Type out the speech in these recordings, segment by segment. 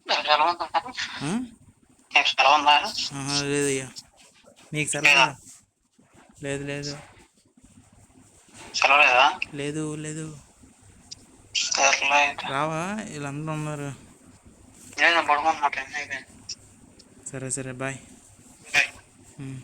ఆ? ఆహా, లేదయ్యా. నీకు సెలవు? లేదు లేదు లేదు లేదు. రావా? వీళ్ళందరూ ఉన్నారు. సరే సరే బాయ్. ఉమ్.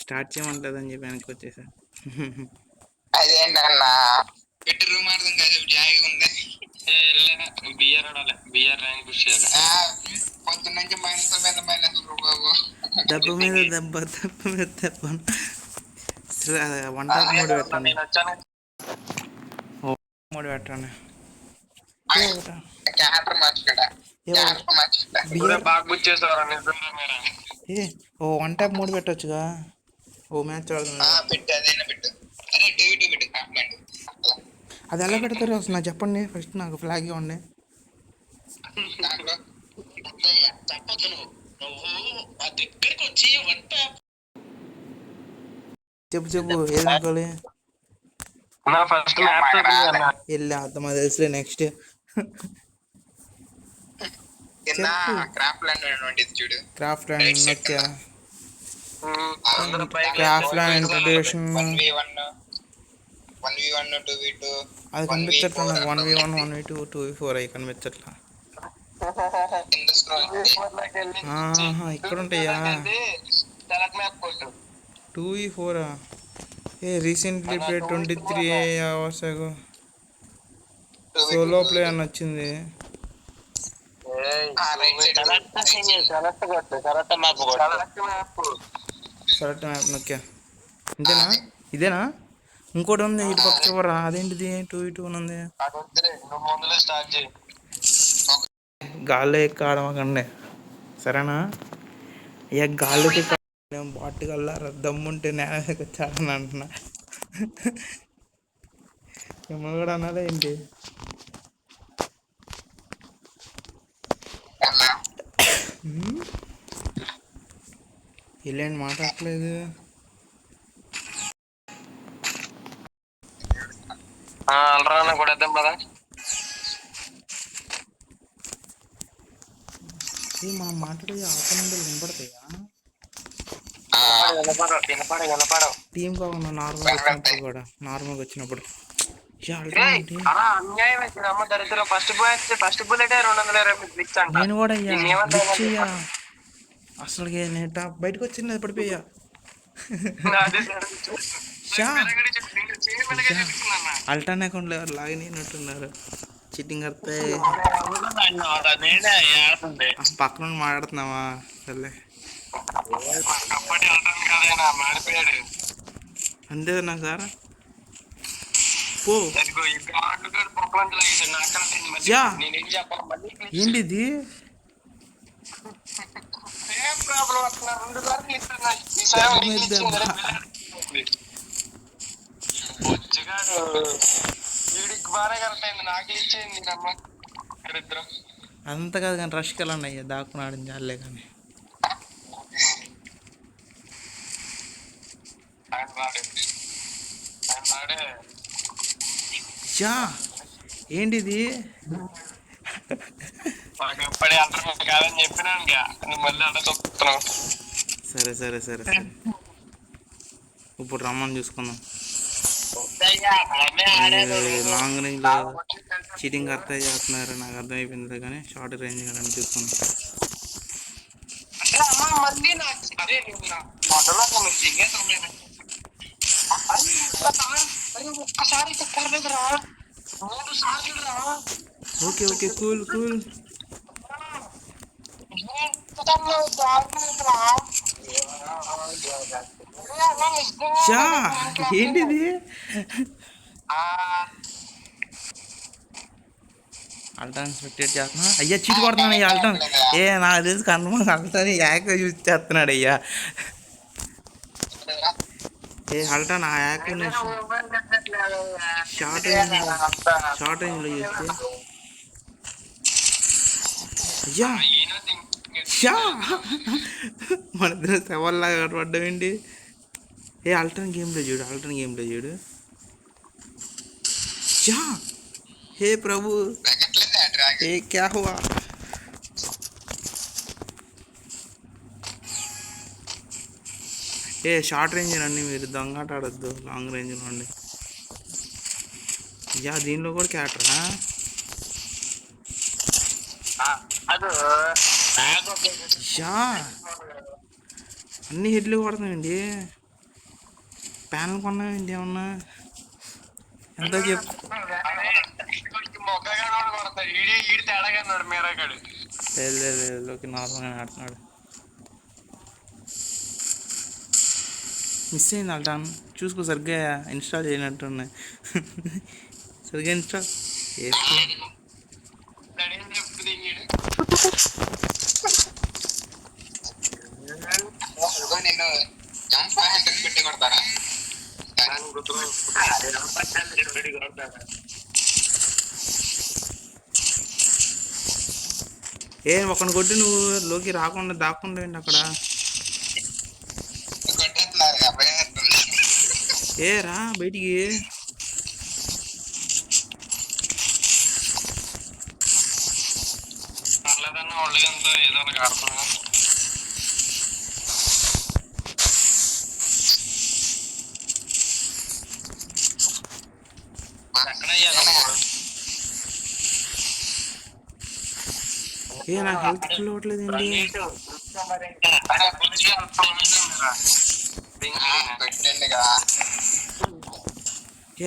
స్టార్ట్ చేయమంటలేదని చెప్పి వెనక్కి వచ్చేసా. అదేంటన్నా పెట్టి రూమ్ అర్థం కాదు జాయిగా ఉంది. పొద్దున్న నుంచి మైనస్ మీద మైనస్ బాబు. దెబ్బ మీద దెబ్బ దెబ్బ మీద దెబ్బ. వంట మూడు పెట్టండి. మూడు పెట్టండి. ఓ వన్ ట్యాప్ మూడు పెట్టచ్చుగా. ఓ మ్యాచ్ అది ఎలా పెడతారు అసలు నాకు చెప్పండి. ఫస్ట్ నాకు ఫ్లాగ్ ఇవ్వండి. చెప్పు చెప్పు ఏది అనుకోవాలి. వెళ్ళి అర్థం అది తెలుసులే. Next craft land okay. Craft land introduction అది కనిపించట్లా నాకు. 1v1 1v2 2v4 అవి కనిపించట్లా. ఇక్కడ ఉంటాయా? 2v4 ఏ recently play 23 hours ago solo play అని వచ్చింది. సెలెక్ట్ మ్యాప్ నొక్కా. ఇంతేనా? ఇదేనా? ఇంకోటి ఉంది ఇటు పక్క చివరా. అదేంటిది 2v2 ఉంది. గాల్లో ఎక్క ఆడమకండి సరేనా? ఇక గాల్లోకి బాట్ కల్లా దమ్ముంటే నేల చాలని అంటున్నా. మిమ్మల్ని కూడా అన్నదా ఏంటి? ఇలాంటి మాట్లాడట్లేదు. మనం మాట్లాడే ఆపండి వినపడతాయా? టీం కాకుండా నార్మల్గా వచ్చినప్పుడు కూడా. నార్మల్గా వచ్చినప్పుడు నేను కూడా అయ్యా అసలు బయటకు వచ్చింది పడిపోయా. అల్టాన్ అకౌంట్లో ఎవరు లాగిన్ అయినట్టున్నారు. చిట్టింగ్ అర్థే పక్కన మాట్లాడుతున్నావా? సర్లే అంతే నా సార్. పో ఏంటిది? అంత కాదు కానీ రష్కి ఎలా అయ్యా దాక్కుని ఆడింది చాలే. కానీ ఏంటిది? సరే సరే సరే సరే ఇప్పుడు రమ్మని చూసుకుందాం. లాంగ్ రేంజ్ చీటింగ్ అర్థం చేస్తున్నారు నాకు అర్థమైపోయింది. కానీ షార్ట్ రేంజ్ కానీ చూసుకుందాం. Okay okay cool cool. ఏంటిది? అల్టాన్ స్పెక్టేట్ చేస్తున్నా. అయ్యా చీటి కొడుతున్నాను అయ్యా అల్టాన్. నాకు తెలిసి కన్ఫర్మ్ అల్టాన్ యాక్ యూజ్ చేస్తున్నాడు అయ్యా. అల్టాన్ ఆ యాక్ షార్ట్ రేంజ్లో చూస్తే అయ్యా షా మన ఇద్దరు సవాల్లాగా పడ్డామేంటి. అల్టాన్ గేమ్లో చూడు. షా హే ప్రభు క్యా హువా. షార్ట్ రేంజ్ రండి మీరు, దొంగట ఆడొద్దు, లాంగ్ రేంజ్లో అండి. దీనిలో కూడా క్యాటరా అన్ని హెడ్లు కొడతామండి. ప్యానల్ కొన్నామండి ఏమన్నా ఎంత చెప్పు. లేదు నార్మల్గా ఆడుతున్నాడు. మిస్ అయింది అల్టాన్, చూసుకో సరిగ్గా ఇన్స్టాల్ చేయనట్టున్నాయి. సరిగ్గా ఇన్స్టాల్ చేసుకో. నేను పెట్టి కొడతారా? ఒకని కొట్టి నువ్వు లోకి రాకుండా దాక్కుండా ఏంటి అక్కడ. రా బయటికి. నాకు హెల్త్ ఫుల్ అవ్వట్లేదండి.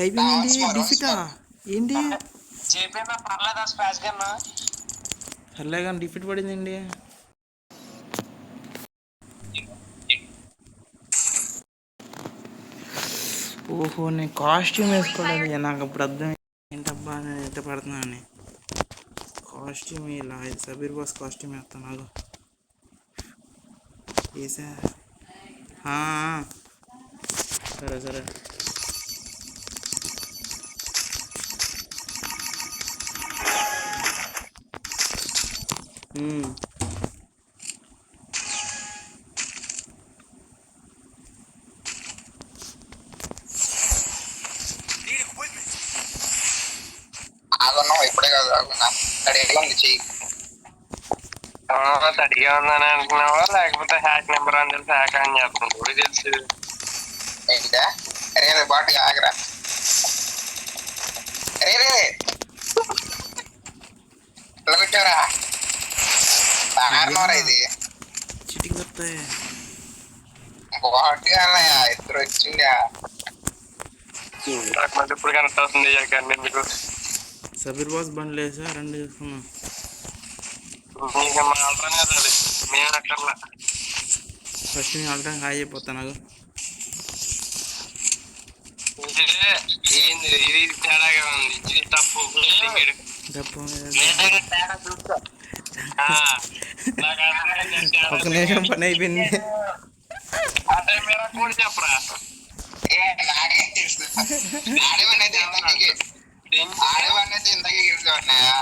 అయిపోయిందండి డిఫిటా ఏంటి. పర్లే కానీ డిఫిట్ పడిందండి. ఓహో నేను కాస్ట్యూమ్ వేసుకోలేదు. నాకు అప్పుడు అర్థం ఏంటబ్బా నేను ఎంత పడుతున్నా అని. కాస్ట్యూమ్ ఇలా సబీర్ బాస్ కాస్ట్యూమ్ వేస్తాను నాకు వేసా. సరే ఇప్పుడే కాదు చెయ్యి. తడిగా ఉందని అనుకున్నావా, లేకపోతే హ్యాక్ నెంబర్ అని తెలిసి హ్యాక్ అని చెప్తున్నావు తెలుసు. ఏంటా అరే బాటుగా ఆగరా. అరే ఇలా పెట్టారా బాగా ఇది చిటికి వస్తాయి. బాటుగా ఇద్దరు వచ్చిందా ఇప్పుడు కనెక్ట్ అవుతుంది. మీకు సబీర్ బాస్ బండ్లు వేసా రెండు చూసుకున్నాం. ఫస్ట్ నేను ఆల్రెడీ హాయ్ అయిపోతా. నాకు ఇది తేడాగా ఉంది, ఇది తప్పు. ఒక నిమిషం పని అయిపోయింది. చెప్పరా నాకేం తెలుసు. ఆడేవన్నైతే ఇంతకీ గెలిచాడున్నాయా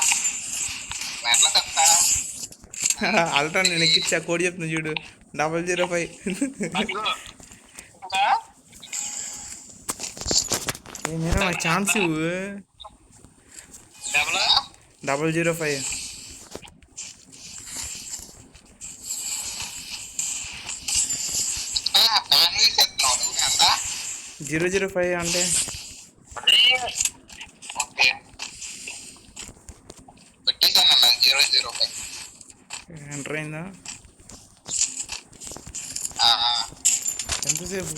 ఎట్లా చెప్తా. అల్ట్రా నేను ఎక్కిచ్చా కోడి చెప్తున్నా చూడు 005. ఏమైనా నాకు ఛాన్స్ ఇవ్వు. 005 005 అంటే ఎంటర్ అయిందా? ఎంతసేపు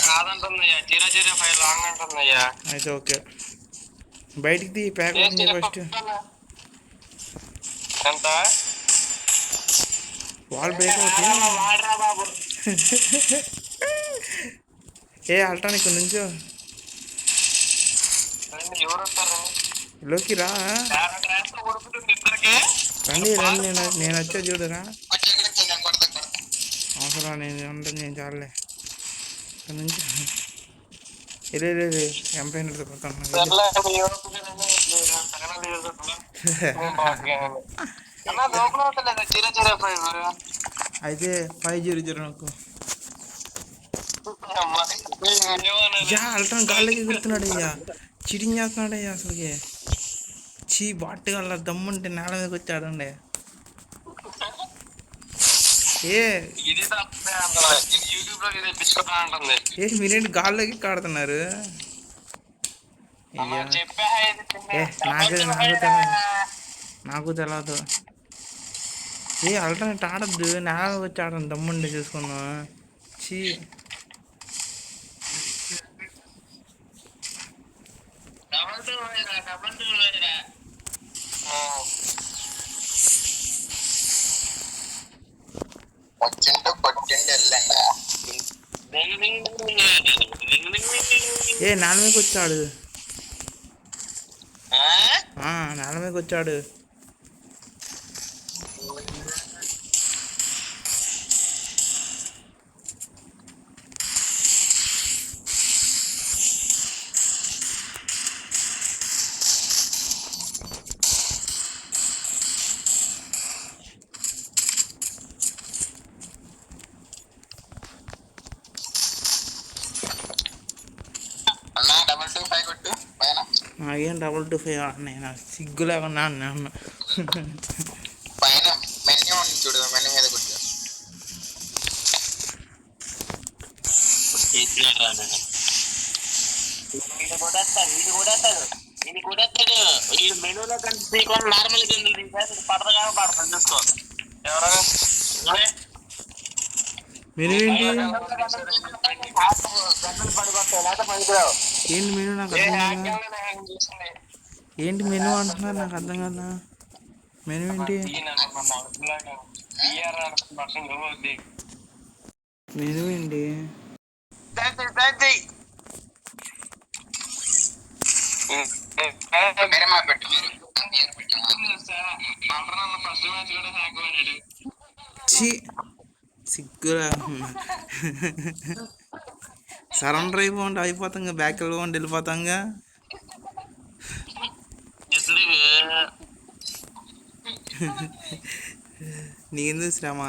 కాదంటుందయ్యా, 005 రాంగ్ అంటుందయ్యా. అయితే ఓకే బయటికి తీ ప్యాక్ ఉంది ఫస్ట్. ఎంత వాల్ బ్రేక్ అవుతుంది. అల్ట్రా ఇక్కడ నుంచో ఎవరు వస్తారు? లోకి రా. రండి రండి, నేను వచ్చా చూడరా. నేను కొడతా అవసరం నేను ఉంటుంది, నేను చాలే ఇక్కడ నుంచి. లేదు ఎంపైన అయితే 500 నాకు. అల్ట్రాన్ గాల్లోకి ఎగురుతున్నాడు అయ్యా, చీటింగ్ చేస్తున్నాడు అయ్యా అసలుకి. చీ బాట్ వల్ల దమ్ముంటే నేల మీదకి వచ్చాడండి. మీరేంటి గాల్లోకి కాడుతున్నారు? నాకు తెలియదు. అల్టర్నేట్ ఆడద్దు, నేల వచ్చి ఆడండి దమ్ముండి చూసుకున్నాం. చీ నేల మీదకి వచ్చాడు, నేల మీదకి వచ్చాడు. ఏం 225 నేను సిగ్గు లేకుండా అన్నాను. పైన మెన్యూ ఉంది చూడు, మెన్యూ మీద కొట్టు. మెనూలో కనిపించకుండా నార్మల్ పడతగా పడతాను చూసుకో. ఎవరు మెనూ ఏంటి? ఏంటి మెనూ నాకు అర్థం కాదా? ఏంటి మెనూ అంటున్నారు, నాకు అర్థం కదా. మెనూ ఏంటి? మెనూ ఏంటి? సిగ్గురా. సరెండర్ అయిపోండి, అయిపోతాం, బ్యాక్ వెళ్ళిపోండి, వెళ్ళిపోతాంగా. నీందు శ్రమ.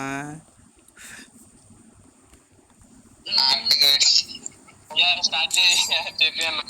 స్టార్ట్ చెప్పాను.